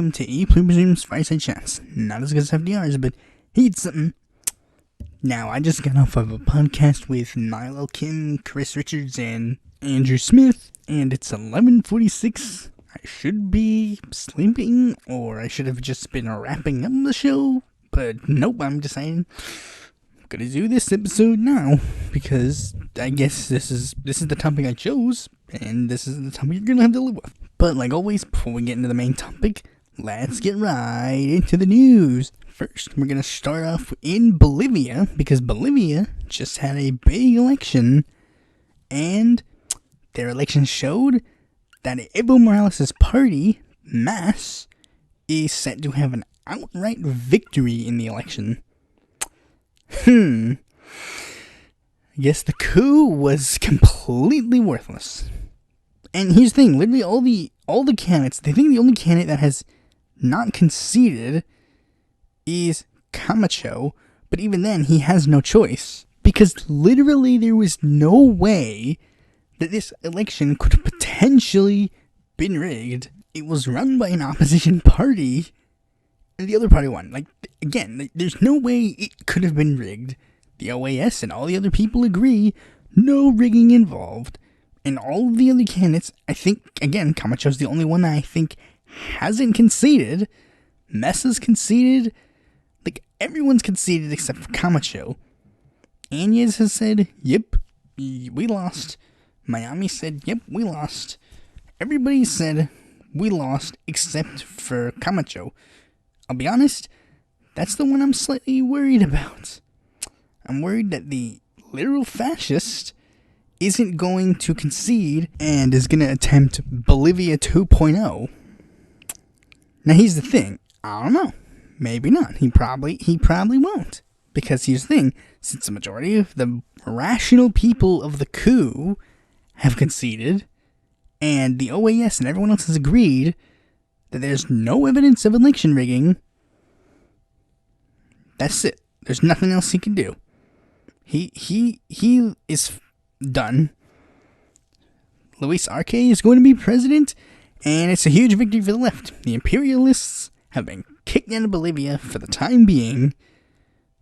welcome to Pluribus Unum's Fireside Chats. Not as good as FDR's, but he's something. Now, I just got off of a podcast with Niall Kim, Chris Richards, and Andrew Smith, and it's 11:46. I should be sleeping, or I should have just been wrapping up the show, but nope, I'm deciding I'm gonna do this episode now, because I guess this is the topic I chose, and this is the topic you're gonna have to live with. But like always, before we get into the main topic, let's get right into the news. First, we're going to start off in Bolivia, because Bolivia just had a big election, and their election showed that Evo Morales' party, MAS, is set to have an outright victory in the election. I guess the coup was completely worthless. And here's the thing, literally all the candidates, they think the only candidate that has not conceded is Camacho, but even then, he has no choice. Because literally there was no way that this election could have potentially been rigged. It was run by an opposition party, and the other party won. Like, again, there's no way it could have been rigged. The OAS and all the other people agree, no rigging involved. And all of the other candidates, I think, again, Camacho's the only one that I think hasn't conceded. Mesa's conceded. Like, everyone's conceded except for Camacho. Áñez has said, yep, we lost. Miami said, yep, we lost. Everybody said, we lost, except for Camacho. I'll be honest, that's the one I'm slightly worried about. I'm worried that the literal fascist isn't going to concede and is going to attempt Bolivia 2.0. Now, here's the thing. I don't know. Maybe not. He probably won't. Because here's the thing. Since the majority of the rational people of the coup have conceded, and the OAS and everyone else has agreed that there's no evidence of election rigging, that's it. There's nothing else he can do. He is done. Luis Arce is going to be president, and it's a huge victory for the left. The imperialists have been kicked out of Bolivia for the time being.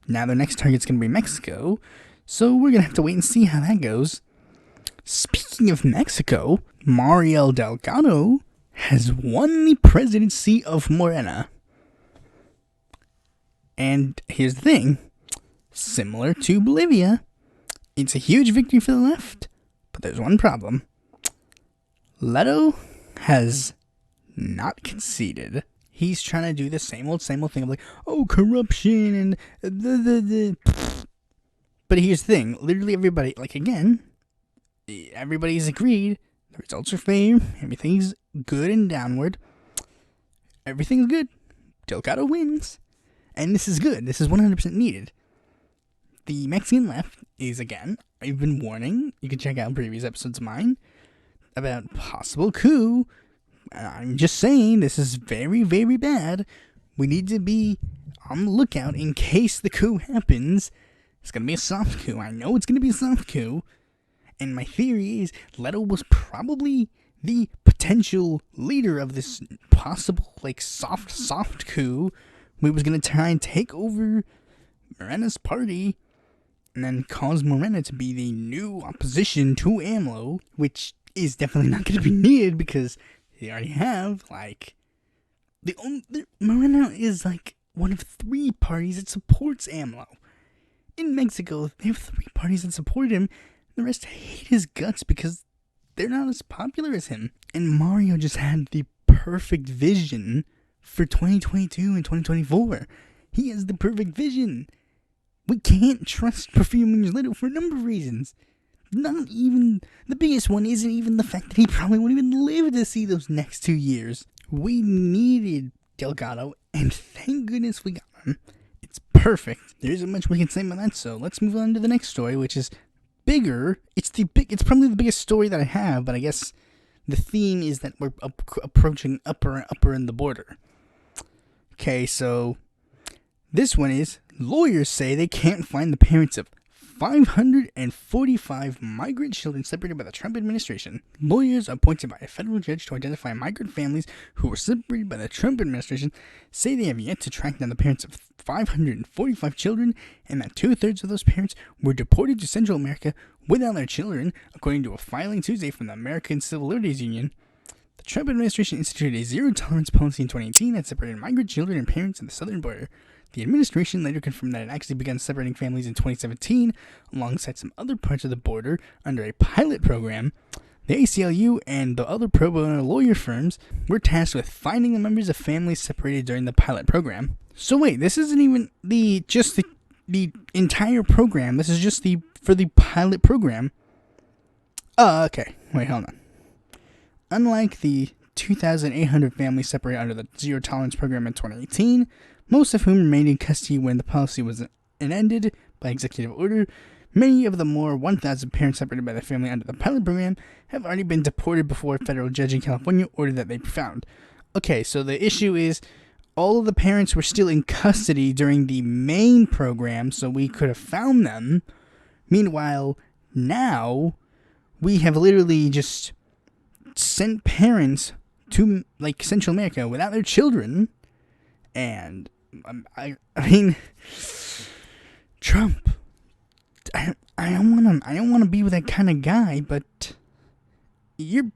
Now their next target's going to be Mexico, so we're going to have to wait and see how that goes. Speaking of Mexico, Mario Delgado has won the presidency of Morena. And here's the thing. Similar to Bolivia, it's a huge victory for the left, but there's one problem. Leto has not conceded. He's trying to do the same old thing of like, oh, corruption and the. But here's the thing. Literally everybody, like, again, everybody's agreed. The results are fair. Everything's good and downward. Everything's good. Delgado wins. And this is good. This is 100% needed. The Mexican left is, again, I've been warning, you can check out previous episodes of mine, about possible coup. I'm just saying, this is very, very bad. We need to be on the lookout in case the coup happens. It's going to be a soft coup. I know it's going to be a soft coup. And my theory is Leto was probably the potential leader of this possible, like, soft coup. We was going to try and take over Morena's party and then cause Morena to be the new opposition to AMLO, which is definitely not going to be needed because they already have, like, Morena is, like, one of 3 parties that supports AMLO. In Mexico, they have 3 parties that support him. The rest hate his guts because they're not as popular as him. And Mario just had the perfect vision for 2022 and 2024. He has the perfect vision. We can't trust Porfirio Leto for a number of reasons. Not even, the biggest one isn't even the fact that he probably won't even live to see those next 2 years. We needed Delgado, and thank goodness we got him. It's perfect. There isn't much we can say about that, so let's move on to the next story, which is bigger. It's probably the biggest story that I have, but I guess the theme is that we're approaching upper in the border. Okay, so this one is, lawyers say they can't find the parents of 545 migrant children separated by the Trump administration. Lawyers appointed by a federal judge to identify migrant families who were separated by the Trump administration say they have yet to track down the parents of 545 children, and that 2/3 of those parents were deported to Central America without their children, according to a filing Tuesday from the American Civil Liberties Union. The Trump administration instituted a zero-tolerance policy in 2018 that separated migrant children and parents at the southern border. The administration later confirmed that it actually began separating families in 2017 alongside some other parts of the border under a pilot program. The ACLU and the other pro bono lawyer firms were tasked with finding the members of families separated during the pilot program. So wait, this isn't even the entire program. This is just for the pilot program. Oh, okay. Wait, hold on. Unlike the 2,800 families separated under the zero tolerance program in 2018, most of whom remained in custody when the policy was ended by executive order, many of the more 1,000 parents separated by their family under the pilot program have already been deported before a federal judge in California ordered that they be found. Okay, so the issue is all of the parents were still in custody during the main program, so we could have found them. Meanwhile, now we have literally just sent parents to Central America without their children, and I mean, Trump. I don't want to be with that kind of guy, but you're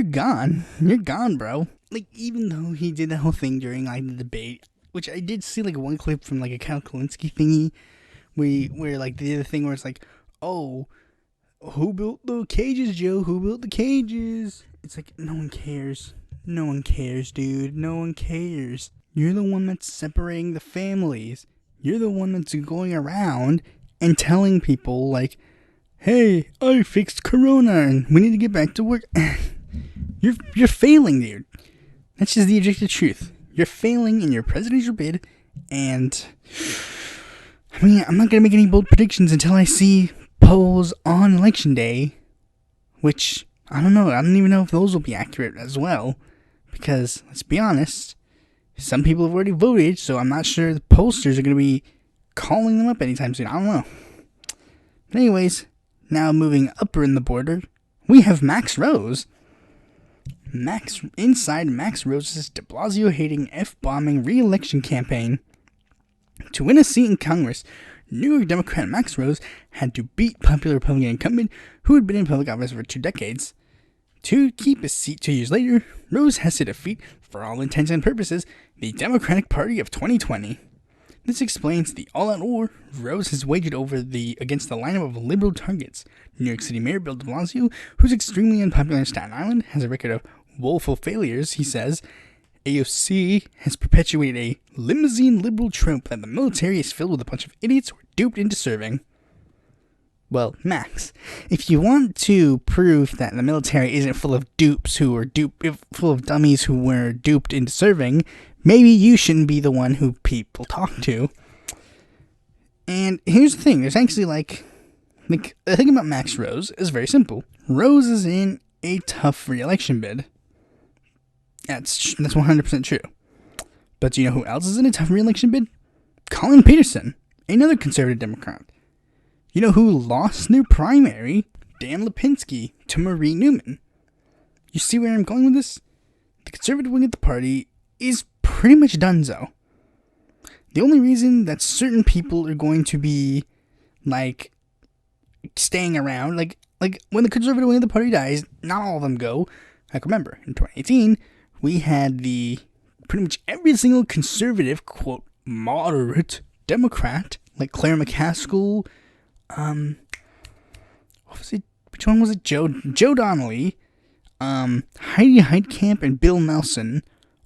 gone. You're gone, bro. Even though he did the whole thing during the debate, which I did see one clip from a Kyle Kulinski thingy, where they did the thing where it's oh, who built the cages, Joe? Who built the cages? It's no one cares. No one cares, dude. No one cares. You're the one that's separating the families. You're the one that's going around and telling people, hey, I fixed Corona and we need to get back to work. You're failing, dude. That's just the objective truth. You're failing in your presidential bid, and I'm not going to make any bold predictions until I see polls on election day, which, I don't know. I don't even know if those will be accurate as well, because, let's be honest, some people have already voted, so I'm not sure the pollsters are going to be calling them up anytime soon. I don't know. But anyways, now moving upper in the border, we have Max Rose. Inside Max Rose's de Blasio-hating, F-bombing re-election campaign. To win a seat in Congress, New York Democrat Max Rose had to beat popular Republican incumbent who had been in public office for 2 decades. To keep his seat 2 years later, Rose has to defeat, for all intents and purposes, the Democratic Party of 2020. This explains the all-out war Rose has waged against the lineup of liberal targets. New York City Mayor Bill de Blasio, who's extremely unpopular in Staten Island, has a record of woeful failures, he says. AOC has perpetuated a limousine liberal trope that the military is filled with a bunch of idiots who are duped into serving. Well, Max, if you want to prove that the military isn't full of dupes full of dummies who were duped into serving, maybe you shouldn't be the one who people talk to. And here's the thing, there's actually the thing about Max Rose is very simple. Rose is in a tough re-election bid. That's 100% true. But do you know who else is in a tough re-election bid? Colin Peterson, another conservative Democrat. You know who lost their primary? Dan Lipinski to Marie Newman. You see where I'm going with this? The conservative wing of the party is pretty much donezo. The only reason that certain people are going to be staying around, when the conservative wing of the party dies, not all of them go. Remember, in 2018, we had pretty much every single conservative, quote, moderate Democrat, like Claire McCaskill, what was it? Which one was it? Joe Donnelly, Heidi Heitkamp, and Bill Nelson.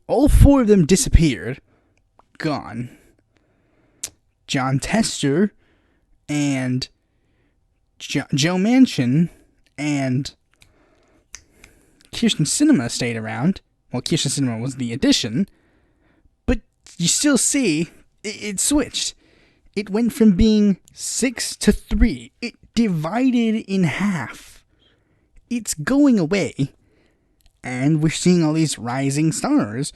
All 4 of them disappeared. Gone. John Tester and Joe Manchin and Kyrsten Sinema stayed around. Well, Kyrsten Sinema was the addition. But you still see, it switched. It went from being 6 to 3. It divided in half. It's going away. And we're seeing all these rising stars.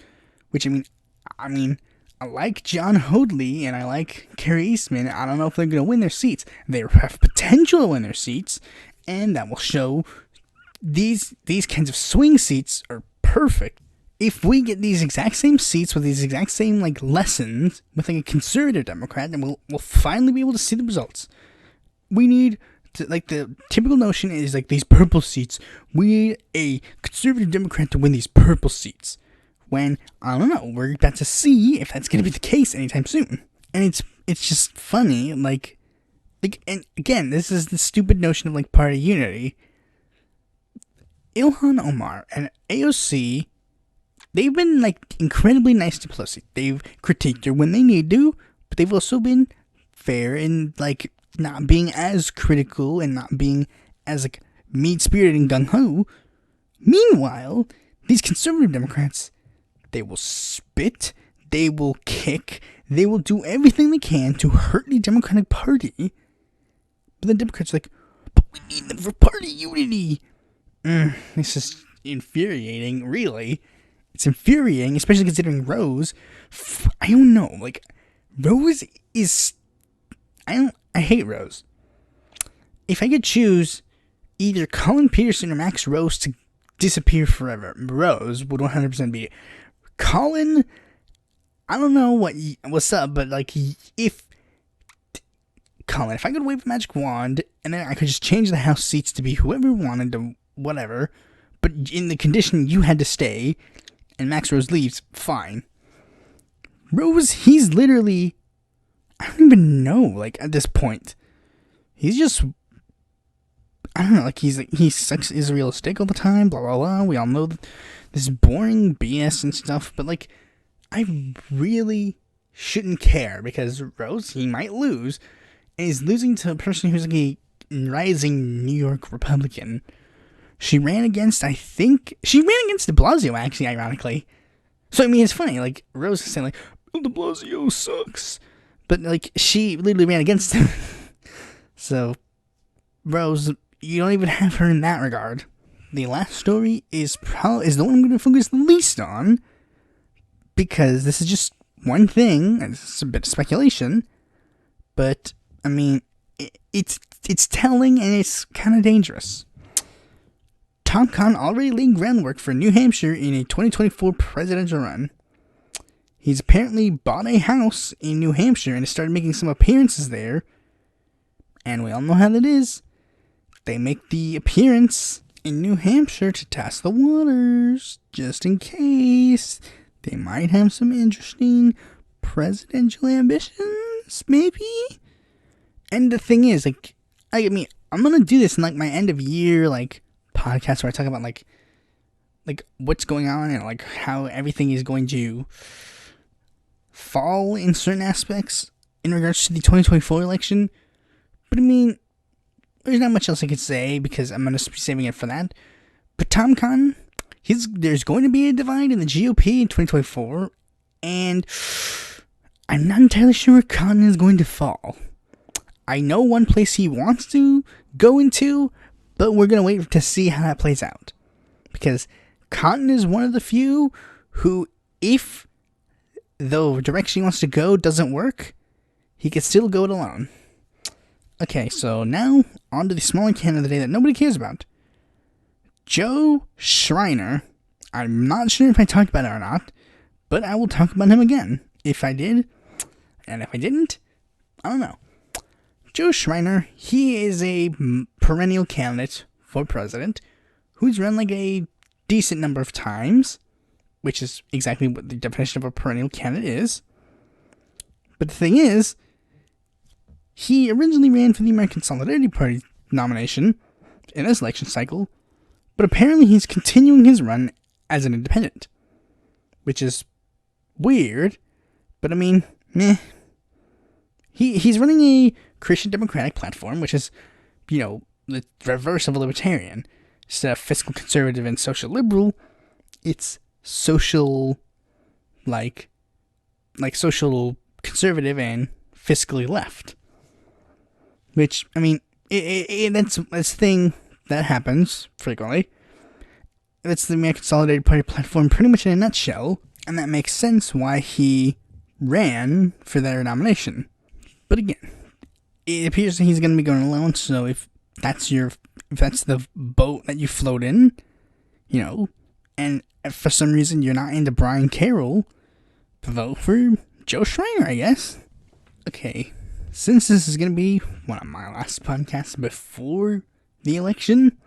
Which, I mean, I like John Hoadley and I like Kerry Eastman. I don't know if they're going to win their seats. They have potential to win their seats, and that will show these kinds of swing seats are perfect. If we get these exact same seats with these exact same lessons with a conservative Democrat, then we'll finally be able to see the results. We need to, the typical notion is these purple seats. We need a conservative Democrat to win these purple seats. When, I don't know, we're about to see if that's going to be the case anytime soon. And it's just funny, and again, this is the stupid notion of party unity. Ilhan Omar and AOC, they've been incredibly nice to Pelosi. They've critiqued her when they need to, but they've also been fair in not being as critical and not being as mean-spirited and gung-ho. Meanwhile, these conservative Democrats, they will spit, they will kick, they will do everything they can to hurt the Democratic Party. But the Democrats are but we need them for party unity. This is infuriating, really. It's infuriating, especially considering Rose. I don't know, Rose is... I hate Rose. If I could choose either Colin Peterson or Max Rose to disappear forever, Rose would 100% be it. Colin, I don't know what's up, but if Colin, if I could wave a magic wand and then I could just change the House seats to be whoever wanted to, whatever, but in the condition you had to stay, and Max Rose leaves, fine. Rose, he's literally, I don't even know, at this point. He's just, I don't know, he sucks, is realistic all the time, blah, blah, blah. We all know this boring BS and stuff, but, I really shouldn't care, because Rose, he might lose, and he's losing to a person who's a rising New York Republican. She ran against de Blasio, actually, ironically. So, it's funny, Rose is saying, oh, de Blasio sucks. But, she literally ran against him. So, Rose, you don't even have her in that regard. The last story is the one I'm going to focus the least on, because this is just one thing, and it's a bit of speculation, but, it's telling, and it's kind of dangerous. Tom Cotton already laid groundwork for New Hampshire in a 2024 presidential run. He's apparently bought a house in New Hampshire and has started making some appearances there. And we all know how that is. They make the appearance in New Hampshire to test the waters, just in case they might have some interesting presidential ambitions, maybe? And the thing is, I'm gonna do this in, my end of year, podcast where I talk about, what's going on and, how everything is going to fall in certain aspects in regards to the 2024 election. But, there's not much else I could say because I'm going to be saving it for that. But Tom Cotton, there's going to be a divide in the GOP in 2024, and I'm not entirely sure where Cotton is going to fall. I know one place he wants to go into, but we're going to wait to see how that plays out. Because Cotton is one of the few who, if the direction he wants to go doesn't work, he can still go it alone. Okay, so now on to the smaller candidate of the day that nobody cares about. Joe Schreiner. I'm not sure if I talked about it or not, but I will talk about him again. If I did, and if I didn't, I don't know. Joe Schreiner, he is a perennial candidate for president who's run a decent number of times, which is exactly what the definition of a perennial candidate is. But the thing is, he originally ran for the American Solidarity Party nomination in this election cycle, but apparently he's continuing his run as an independent, which is weird, but meh. He's running a Christian Democratic platform, which is, the reverse of a libertarian. Instead of fiscal conservative and social liberal, it's social, social conservative and fiscally left. Which, that's a thing that happens frequently. That's the American Solidarity Party platform pretty much in a nutshell, and that makes sense why he ran for their nomination. But again, it appears that he's going to be going alone, so if that's the boat that you float in, and if for some reason you're not into Brian Carroll, vote for Joe Schreiner, I guess. Okay, since this is going to be one of my last podcasts before the election,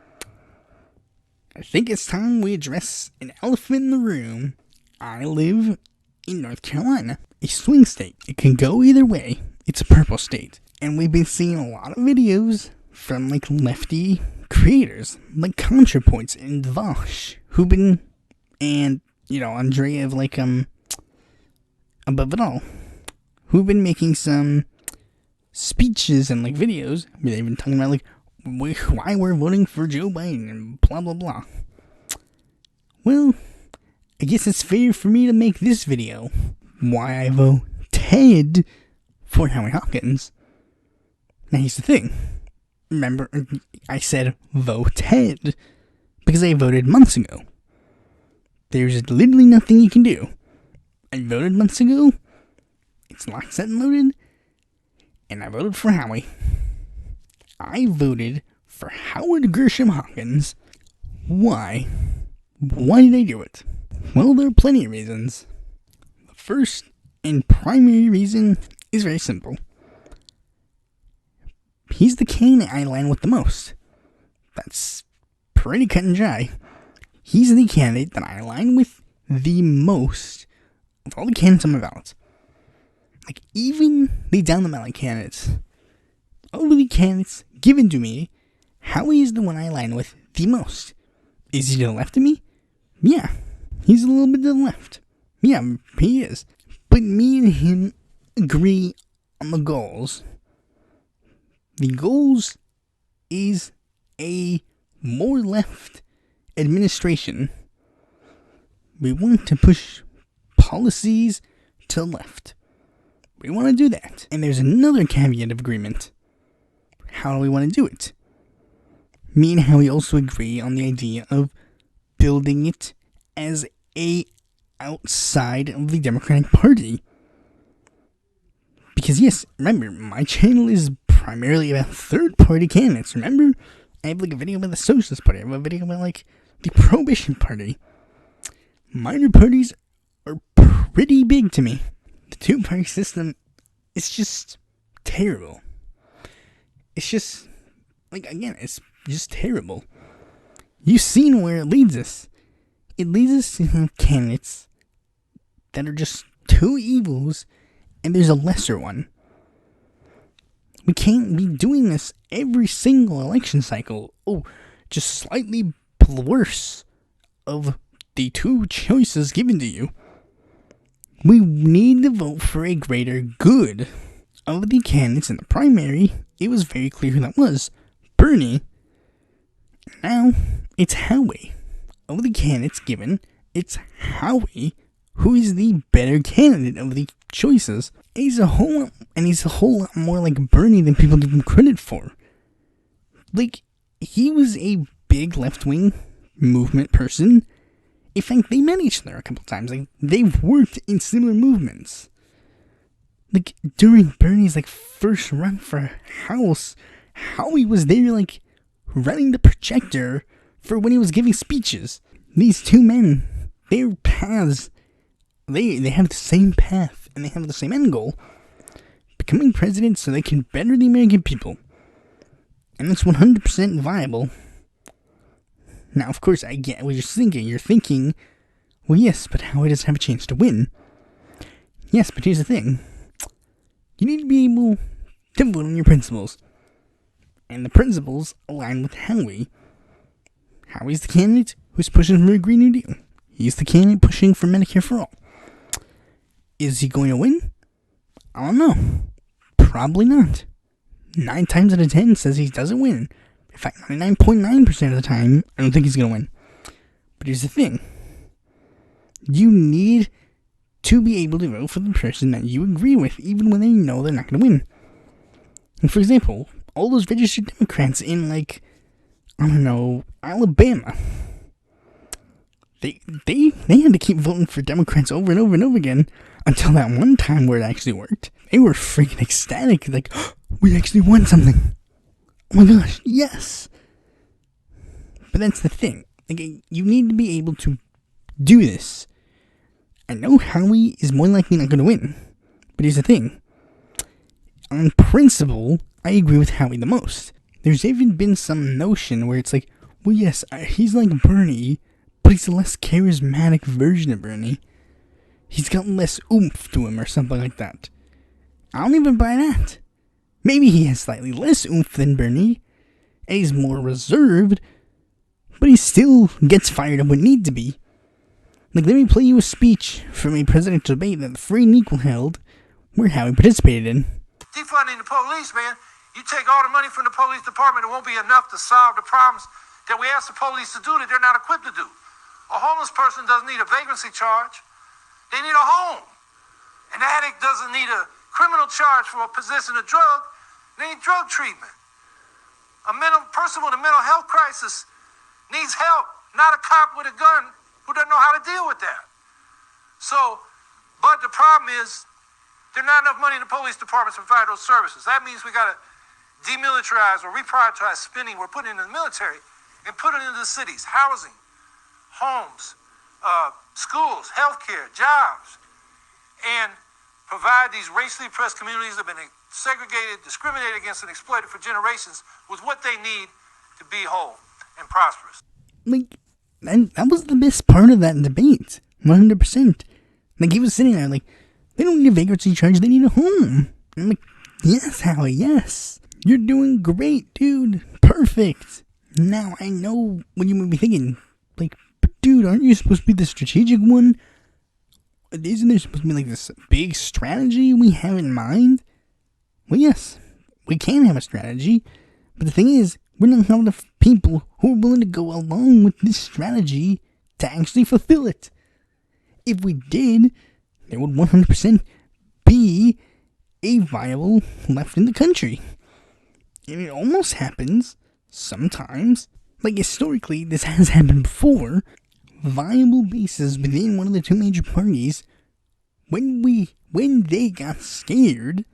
I think it's time we address an elephant in the room. I live in North Carolina, a swing state. It can go either way. It's a purple state. And we've been seeing a lot of videos from lefty creators, like ContraPoints and Vosh, and Andrea of Above It All, who've been making some speeches and videos where they've been talking about why we're voting for Joe Biden and blah blah blah. Well, I guess it's fair for me to make this video why I voted for Howie Hawkins. Now here's the thing. Remember, I said voted because I voted months ago. There's literally nothing you can do. I voted months ago. It's locked, set, and loaded. And I voted for Howie. I voted for Howard Gershom Hawkins. Why? Why did I do it? Well, there are plenty of reasons. The first and primary reason is very simple. He's the candidate I align with the most. That's pretty cut and dry. He's the candidate that I align with the most of all the candidates on my ballot. Even the down-the-ballot candidates, all of the candidates given to me, Howie is the one I align with the most. Is he to the left of me? Yeah, he's a little bit to the left. Yeah, he is. But me and him agree on the goals. The goals is a more left administration. We want to push policies to the left. We want to do that. And there's another caveat of agreement. How do we want to do it? Me and Howie also agree on the idea of building it as a outside of the Democratic Party. Because yes, remember, my channel is primarily about third-party candidates. Remember, I have a video about the Socialist Party. I have a video about the Prohibition Party. Minor parties are pretty big to me. The two-party system is just terrible. It's just, it's just terrible. You've seen where it leads us. It leads us to have candidates that are just two evils, and there's a lesser one. We can't be doing this every single election cycle. Oh, just slightly worse of the two choices given to you. We need to vote for a greater good. Of the candidates in the primary, it was very clear who that was. Bernie. Now, it's Howie. Of the candidates given, it's Howie who is the better candidate of the choices. He's a whole lot more like Bernie than people give him credit for. He was a big left-wing movement person. In fact, they met each other a couple times. They've worked in similar movements. During Bernie's, first run for House, Howie was there, running the projector for when he was giving speeches. These two men, their paths, they have the same path, and they have the same end goal. Becoming president so they can better the American people. And that's 100% viable. Now, of course, I get what you're thinking. You're thinking, well, yes, but Howie doesn't have a chance to win. Yes, but here's the thing. You need to be able to vote on your principles. And the principles align with Howie. Howie's the candidate who's pushing for a Green New Deal. He's the candidate pushing for Medicare for All. Is he going to win? I don't know. Probably not. 9 times out of 10 says he doesn't win. In fact, 99.9% of the time, I don't think he's going to win. But here's the thing. You need to be able to vote for the person that you agree with, even when they know they're not going to win. And for example, all those registered Democrats in, Alabama. They had to keep voting for Democrats over and over and over again until that one time where it actually worked. They were freaking ecstatic, like, oh, we actually won something. Oh my gosh, yes. But that's the thing. Like, you need to be able to do this. I know Howie is more likely not going to win, but here's the thing. On principle, I agree with Howie the most. There's even been some notion where it's like, well, yes, he's like Bernie, but he's a less charismatic version of Bernie. He's got less oomph to him or something like that. I don't even buy that. Maybe he has slightly less oomph than Bernie, and he's more reserved, but he still gets fired up when need to be. Like, let me play you a speech from a presidential debate that the Free and Equal held, where Howie participated in. Defunding the police, man. You take all the money from the police department, it won't be enough to solve the problems that we ask the police to do that they're not equipped to do. A homeless person doesn't need a vagrancy charge. They need a home. An addict doesn't need a criminal charge for possessing a drug. They need drug treatment. A person with a mental health crisis needs help, not a cop with a gun who doesn't know how to deal with that. So, but the problem is, there's not enough money in the police departments to provide those services. That means we got to demilitarize or reprioritize spending we're putting into the military and put it into the cities, housing, homes, schools, healthcare, jobs, and provide these racially oppressed communities that have been segregated, discriminated against, and exploited for generations with what they need to be whole and prosperous. Like, that was the best part of that debate, 100%. Like, he was sitting there like, they don't need a vagrancy charge, they need a home. And I'm like, yes, Howie, yes. You're doing great, dude. Perfect. Now, I know what you might be thinking. Like, but dude, aren't you supposed to be the strategic one? Isn't there supposed to be like this big strategy we have in mind? Well, yes, we can have a strategy. But the thing is, we're not having enough people who are willing to go along with this strategy to actually fulfill it. If we did, there would 100% be a viable left in the country. And it almost happens sometimes. Like, historically, this has happened before. Viable bases within one of the two major parties, when they got scared,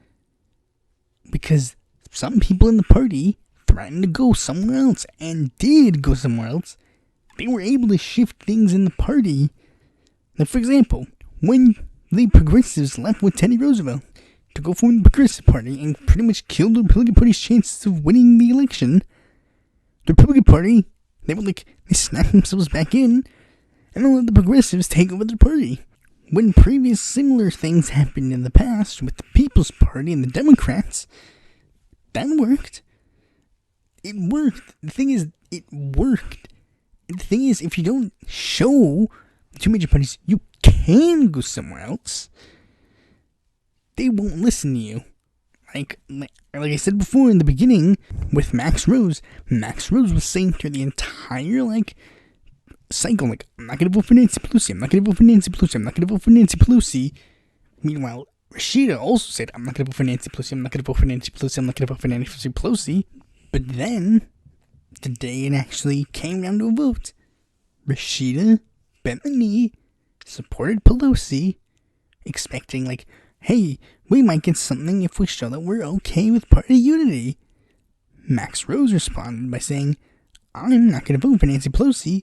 because some people in the party threatened to go somewhere else and did go somewhere else, they were able to shift things in the party. Like, for example, when the progressives left with Teddy Roosevelt to go form the Progressive Party and pretty much killed the Republican Party's chances of winning the election, the Republican Party, they snapped themselves back in and then let the progressives take over the party. When previous similar things happened in the past with the People's Party and the Democrats, that worked. It worked. The thing is, it worked. The thing is, if you don't show the two major parties you can go somewhere else, they won't listen to you. Like I said before in the beginning with Max Rose was saying through the entire, cycle, I'm not going to vote for Nancy Pelosi, I'm not going to vote for Nancy Pelosi, I'm not going to vote for Nancy Pelosi. Meanwhile, Rashida also said, I'm not going to vote for Nancy Pelosi, I'm not going to vote for Nancy Pelosi, I'm not going to vote for Nancy Pelosi. But then, the day it actually came down to a vote, Rashida bent the knee, supported Pelosi, expecting, hey, we might get something if we show that we're okay with party unity. Max Rose responded by saying, I'm not going to vote for Nancy Pelosi,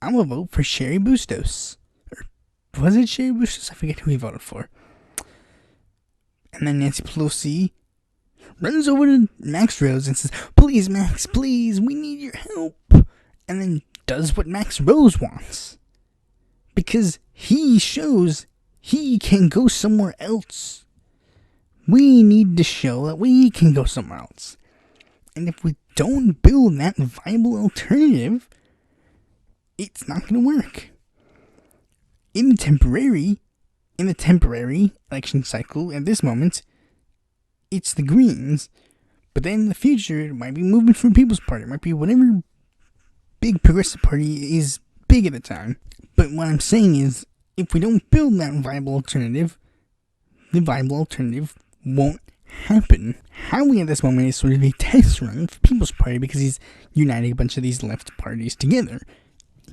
I'm going to vote for Sherry Bustos. Or was it Sherry Bustos? I forget who he voted for. And then Nancy Pelosi runs over to Max Rose and says, please, Max, please, we need your help. And then does what Max Rose wants. Because he shows he can go somewhere else. We need to show that we can go somewhere else. And if we don't build that viable alternative, it's not going to work. In the temporary election cycle, at this moment, it's the Greens. But then in the future, it might be moving from People's Party. It might be whatever big progressive party is big at the time. But what I'm saying is, if we don't build that viable alternative, the viable alternative won't happen. Howie at this moment is sort of a test run for People's Party because he's uniting a bunch of these left parties together.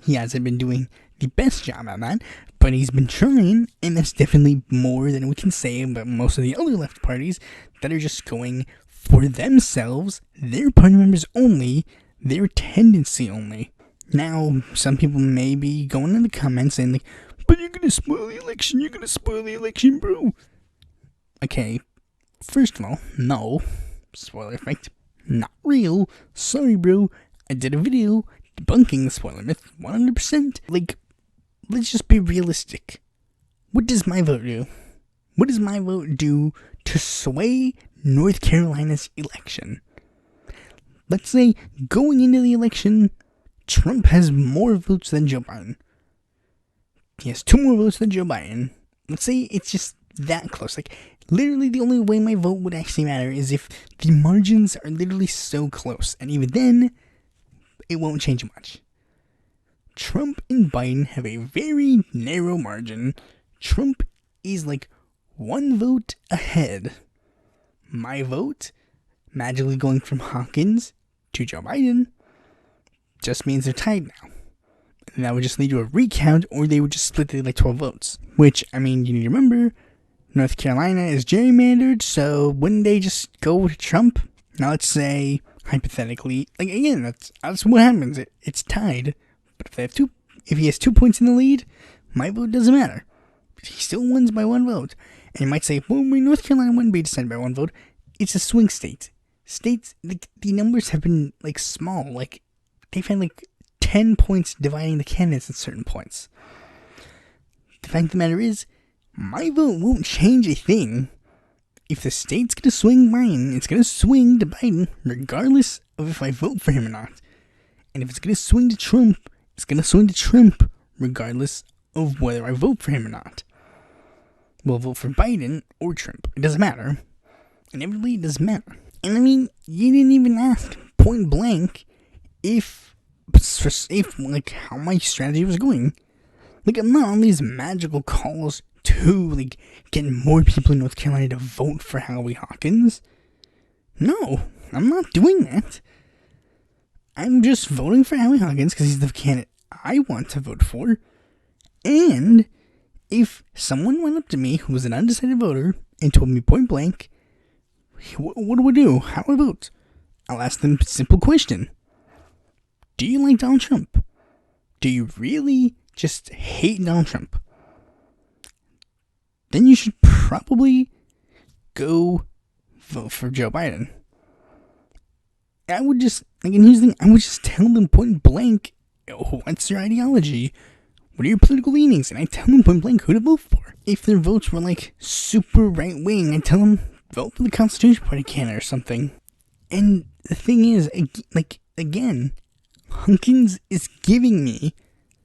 He hasn't been doing the best job at that, but he's been trying, and that's definitely more than we can say about most of the other left parties that are just going for themselves, their party members only, their tendency only. Now, some people may be going in the comments saying, like, but you're gonna spoil the election, bro. Okay, first of all, no. Spoiler effect, not real. Sorry, bro. I did a video debunking the spoiler myth 100%. Like, let's just be realistic. What does my vote do? What does my vote do to sway North Carolina's election? Let's say, going into the election, Trump has more votes than Joe Biden. He has 2 more votes than Joe Biden. Let's say it's just that close. Like, literally the only way my vote would actually matter is if the margins are literally so close. And even then, it won't change much. Trump and Biden have a very narrow margin. Trump is like 1 vote ahead. My vote, magically going from Hawkins to Joe Biden, just means they're tied now. And that would just lead to a recount, or they would just split the like 12 votes. Which, I mean, you need to remember, North Carolina is gerrymandered, so wouldn't they just go to Trump? Now let's say, hypothetically, like again, that's what happens. It's tied. But if he has 2 points in the lead, my vote doesn't matter. He still wins by 1 vote. And you might say, well, North Carolina wouldn't be decided by 1 vote. It's a swing state. States, the numbers have been like small. Like, they've had like 10 points dividing the candidates at certain points. The fact of the matter is, my vote won't change a thing. If the state's gonna swing Biden, it's gonna swing to Biden, regardless of if I vote for him or not. And if it's gonna swing to Trump, it's gonna swing to Trump, regardless of whether I vote for him or not. We'll vote for Biden or Trump. It doesn't matter. Inevitably, it doesn't matter. And I mean, you didn't even ask point blank if like how my strategy was going. Like, I'm not on these magical calls to like get more people in North Carolina to vote for Howie Hawkins. No, I'm not doing that. I'm just voting for Howie Hawkins because he's the candidate I want to vote for. And if someone went up to me who was an undecided voter and told me point blank, what do I do? How do I vote? I'll ask them a simple question. Do you like Donald Trump? Do you really just hate Donald Trump? Then you should probably go vote for Joe Biden. I would just, like, and here's the thing, I would just tell them point blank, what's your ideology? What are your political leanings? And I tell them point blank who to vote for. If their votes were, like, super right-wing, I tell them, vote for the Constitution Party candidate or something. And the thing is, like, again, Hawkins is giving me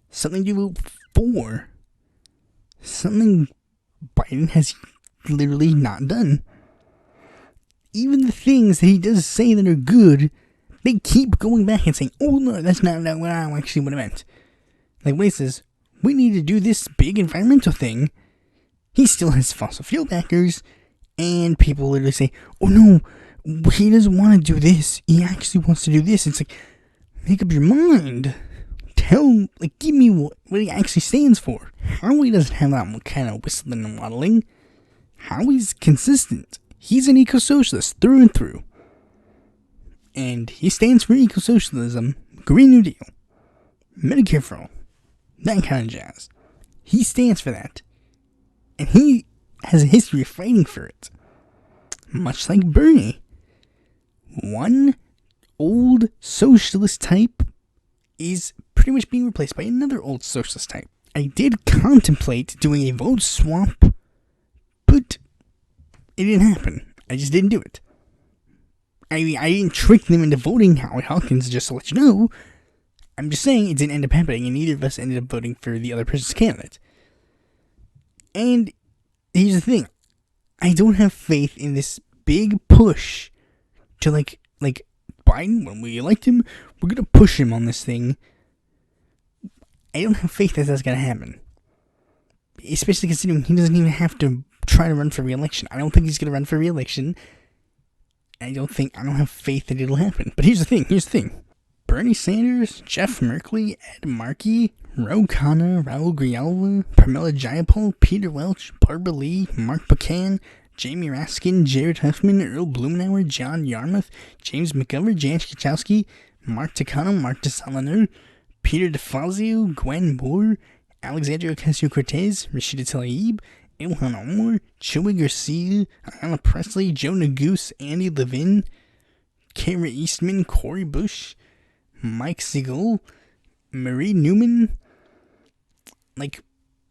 something to vote for. Something Biden has literally not done. Even the things that he does say that are good, they keep going back and saying, oh no, that's not what I actually would have meant. Like when he says, we need to do this big environmental thing, he still has fossil fuel backers, and people literally say, oh no, he doesn't want to do this, he actually wants to do this. It's like, make up your mind. Tell, like, give me what he actually stands for. Howie doesn't have that kind of whistling and waddling. Howie's consistent. He's an eco-socialist through and through. And he stands for eco-socialism, Green New Deal, Medicare for all, that kind of jazz. He stands for that. And he has a history of fighting for it. Much like Bernie. One old socialist type is pretty much being replaced by another old socialist type. I did contemplate doing a vote swap, but it didn't happen. I just didn't do it. I didn't trick them into voting Howie Hawkins, just to let you know. I'm just saying it didn't end up happening, and neither of us ended up voting for the other person's candidate. And here's the thing. I don't have faith in this big push to, like Biden, when we elect him, we're going to push him on this thing. I don't have faith that that's going to happen. Especially considering he doesn't even have to try to run for re-election. I don't think he's going to run for re-election. I don't have faith that it'll happen. But here's the thing. Bernie Sanders, Jeff Merkley, Ed Markey, Ro Khanna, Raul Grijalva, Pramila Jayapal, Peter Welch, Barbara Lee, Mark Buchan, Jamie Raskin, Jared Huffman, Earl Blumenauer, John Yarmouth, James McGovern, Jan Kachowski, Mark Takano, Mark DeSalano, Peter DeFazio, Gwen Moore, Alexandria Ocasio-Cortez, Rashida Tlaib, Ilhan Omar, Joey Garcia, Ayanna Presley, Joe Nagoose, Andy Levin, Kara Eastman, Corey Bush, Mike Siegel, Marie Newman,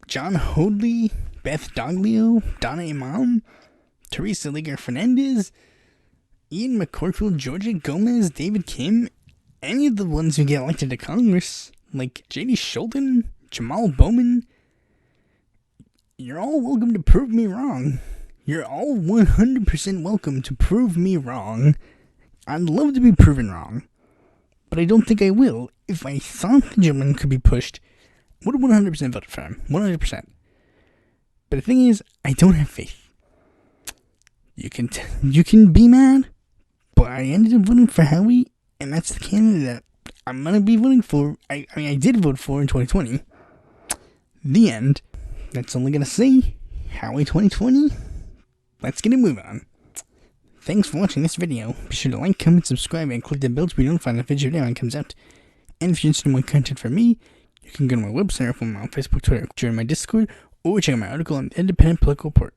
John Hoadley, Beth Doglio, Donna Imam, Teresa Liger Fernandez, Ian McCorkle, Georgia Gomez, David Kim, any of the ones who get elected to Congress, like J.D. Schulten, Jamal Bowman. You're all welcome to prove me wrong. You're all 100% welcome to prove me wrong. I'd love to be proven wrong, but I don't think I will. If I thought the gentleman could be pushed, I would have 100% voted for him. 100%. But the thing is, I don't have faith. You can be mad, but I ended up voting for Howie, and that's the candidate that I'm going to be voting for. I did vote for in 2020. The end. That's all I'm going to say. Howie 2020. Let's get a move on. Thanks for watching this video. Be sure to like, comment, subscribe, and click the bell to be notified if a video when it comes out. And if you're interested in more content from me, you can go to my website or follow me on Facebook, Twitter, join my Discord, or check out my article on the Independent Political Report.